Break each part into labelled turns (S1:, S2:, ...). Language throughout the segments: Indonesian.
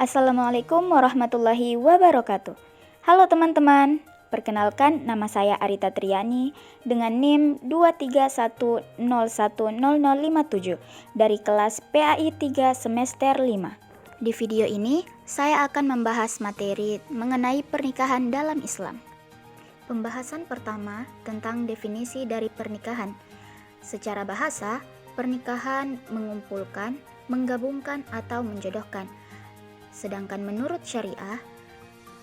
S1: Assalamualaikum warahmatullahi wabarakatuh. Halo teman-teman, perkenalkan nama saya Arita Triani dengan NIM 231010057 dari kelas PAI 3 semester 5. Di video ini, saya akan membahas materi mengenai pernikahan dalam Islam. Pembahasan pertama tentang definisi dari pernikahan. Secara bahasa, pernikahan mengumpulkan, menggabungkan atau menjodohkan. Sedangkan menurut syariah,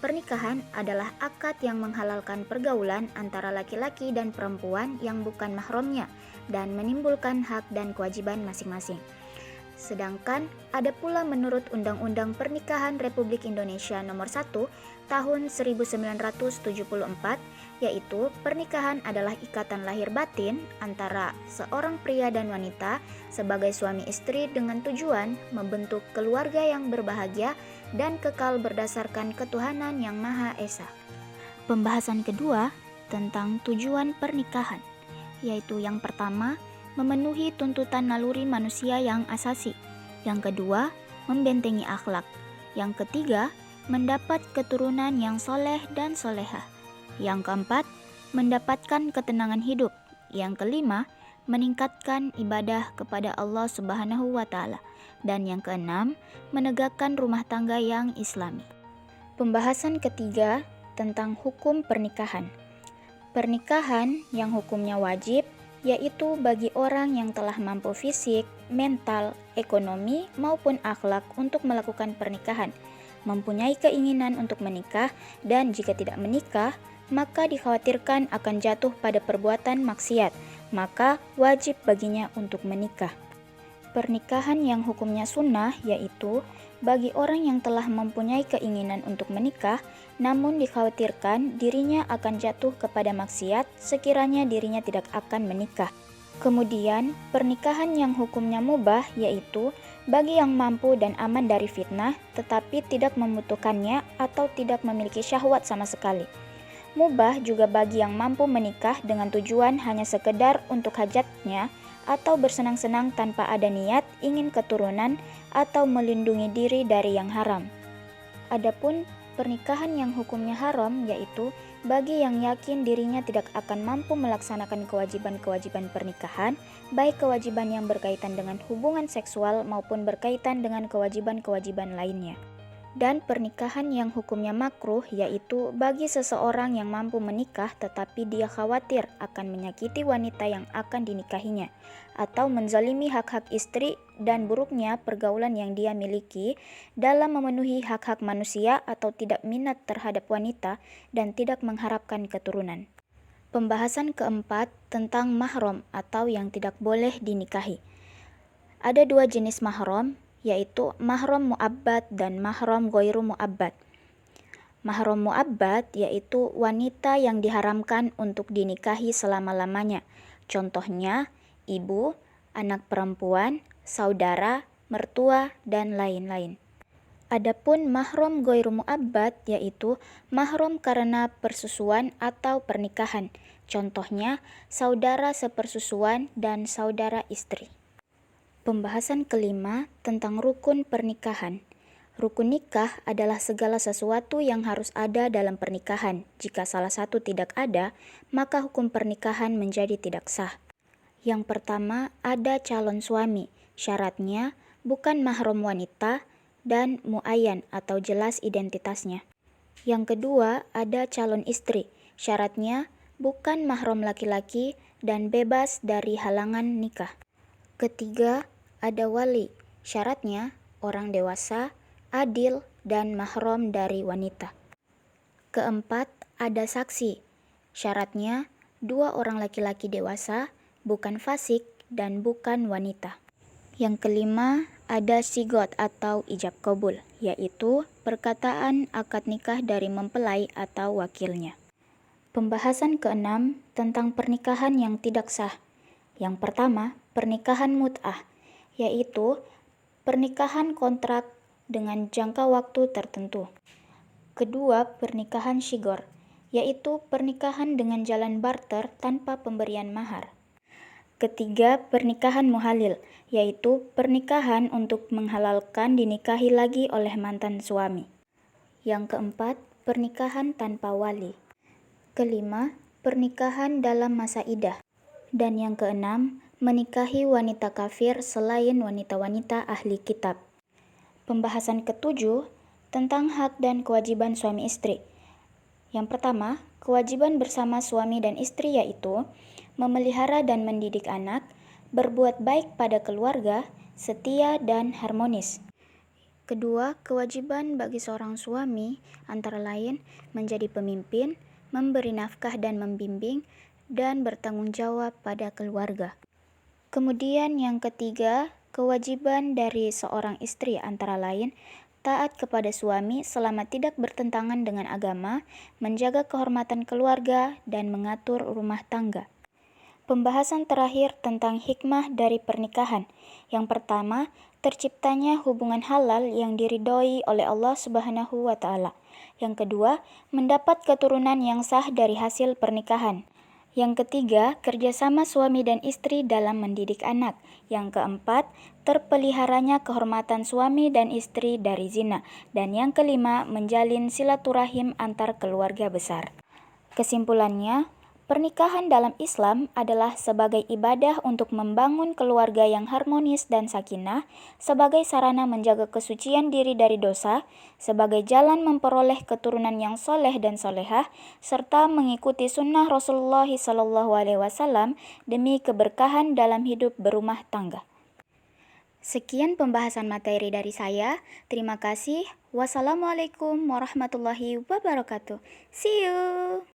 S1: pernikahan adalah akad yang menghalalkan pergaulan antara laki-laki dan perempuan yang bukan mahramnya dan menimbulkan hak dan kewajiban masing-masing. Sedangkan ada pula menurut Undang-Undang Pernikahan Republik Indonesia Nomor 1 Tahun 1974, yaitu pernikahan adalah ikatan lahir batin antara seorang pria dan wanita sebagai suami istri dengan tujuan membentuk keluarga yang berbahagia dan kekal berdasarkan ketuhanan yang Maha Esa. Pembahasan kedua tentang tujuan pernikahan, yaitu yang pertama, memenuhi tuntutan naluri manusia yang asasi. Yang kedua, membentengi akhlak. Yang ketiga, mendapat keturunan yang soleh dan solehah. Yang keempat, mendapatkan ketenangan hidup. Yang kelima, meningkatkan ibadah kepada Allah Subhanahu wa Ta'ala. Dan yang keenam, menegakkan rumah tangga yang islami. Pembahasan ketiga tentang hukum pernikahan. Pernikahan yang hukumnya wajib, yaitu bagi orang yang telah mampu fisik, mental, ekonomi, maupun akhlak untuk melakukan pernikahan, mempunyai keinginan untuk menikah, dan jika tidak menikah, maka dikhawatirkan akan jatuh pada perbuatan maksiat, maka wajib baginya untuk menikah. Pernikahan yang hukumnya sunnah, yaitu bagi orang yang telah mempunyai keinginan untuk menikah, namun dikhawatirkan dirinya akan jatuh kepada maksiat sekiranya dirinya tidak akan menikah. Kemudian, pernikahan yang hukumnya mubah, yaitu bagi yang mampu dan aman dari fitnah, tetapi tidak membutuhkannya atau tidak memiliki syahwat sama sekali. Mubah juga bagi yang mampu menikah dengan tujuan hanya sekedar untuk hajatnya, atau bersenang-senang tanpa ada niat ingin keturunan atau melindungi diri dari yang haram. Adapun pernikahan yang hukumnya haram, yaitu bagi yang yakin dirinya tidak akan mampu melaksanakan kewajiban-kewajiban pernikahan, baik kewajiban yang berkaitan dengan hubungan seksual maupun berkaitan dengan kewajiban-kewajiban lainnya. Dan pernikahan yang hukumnya makruh, yaitu bagi seseorang yang mampu menikah tetapi dia khawatir akan menyakiti wanita yang akan dinikahinya, atau menzalimi hak-hak istri dan buruknya pergaulan yang dia miliki dalam memenuhi hak-hak manusia atau tidak minat terhadap wanita dan tidak mengharapkan keturunan. Pembahasan keempat tentang mahram atau yang tidak boleh dinikahi. Ada dua jenis mahram, yaitu mahram mu'abbad dan mahram ghairu mu'abbad. Mahram mu'abbad yaitu wanita yang diharamkan untuk dinikahi selama-lamanya. Contohnya, ibu, anak perempuan, saudara, mertua, dan lain-lain. Adapun mahram ghairu mu'abbad yaitu mahram karena persusuan atau pernikahan. Contohnya, saudara sepersusuan dan saudara istri. Pembahasan kelima tentang rukun pernikahan. Rukun nikah adalah segala sesuatu yang harus ada dalam pernikahan. Jika salah satu tidak ada, maka hukum pernikahan menjadi tidak sah. Yang pertama, ada calon suami. Syaratnya bukan mahram wanita dan muayyan atau jelas identitasnya. Yang kedua, ada calon istri. Syaratnya bukan mahram laki-laki dan bebas dari halangan nikah. Ketiga, ada wali. Syaratnya orang dewasa, adil, dan mahram dari wanita. Keempat, ada saksi. Syaratnya 2 orang laki-laki dewasa, bukan fasik dan bukan wanita. Yang kelima, ada sigot atau ijab qabul, yaitu perkataan akad nikah dari mempelai atau wakilnya. Pembahasan keenam tentang pernikahan yang tidak sah. Yang pertama, pernikahan mut'ah, yaitu pernikahan kontrak dengan jangka waktu tertentu. Kedua, pernikahan shigor, yaitu pernikahan dengan jalan barter tanpa pemberian mahar. Ketiga, pernikahan muhalil, yaitu pernikahan untuk menghalalkan dinikahi lagi oleh mantan suami. Yang keempat, pernikahan tanpa wali. Kelima, pernikahan dalam masa iddah. Dan yang keenam, menikahi wanita kafir selain wanita-wanita ahli kitab. Pembahasan ketujuh, tentang hak dan kewajiban suami istri. Yang pertama, kewajiban bersama suami dan istri yaitu memelihara dan mendidik anak, berbuat baik pada keluarga, setia dan harmonis. Kedua, kewajiban bagi seorang suami antara lain menjadi pemimpin, memberi nafkah dan membimbing, dan bertanggung jawab pada keluarga. Kemudian yang ketiga, kewajiban dari seorang istri antara lain taat kepada suami selama tidak bertentangan dengan agama, menjaga kehormatan keluarga, dan mengatur rumah tangga. Pembahasan terakhir tentang hikmah dari pernikahan. Yang pertama, terciptanya hubungan halal yang diridhoi oleh Allah Subhanahu wa Ta'ala. Yang kedua, mendapat keturunan yang sah dari hasil pernikahan. Yang ketiga, kerjasama suami dan istri dalam mendidik anak. Yang keempat, terpeliharanya kehormatan suami dan istri dari zina. Dan yang kelima, menjalin silaturahim antar keluarga besar. Kesimpulannya, pernikahan dalam Islam adalah sebagai ibadah untuk membangun keluarga yang harmonis dan sakinah, sebagai sarana menjaga kesucian diri dari dosa, sebagai jalan memperoleh keturunan yang soleh dan solehah, serta mengikuti sunnah Rasulullah SAW demi keberkahan dalam hidup berumah tangga. Sekian pembahasan materi dari saya. Terima kasih. Wassalamualaikum warahmatullahi wabarakatuh. See you!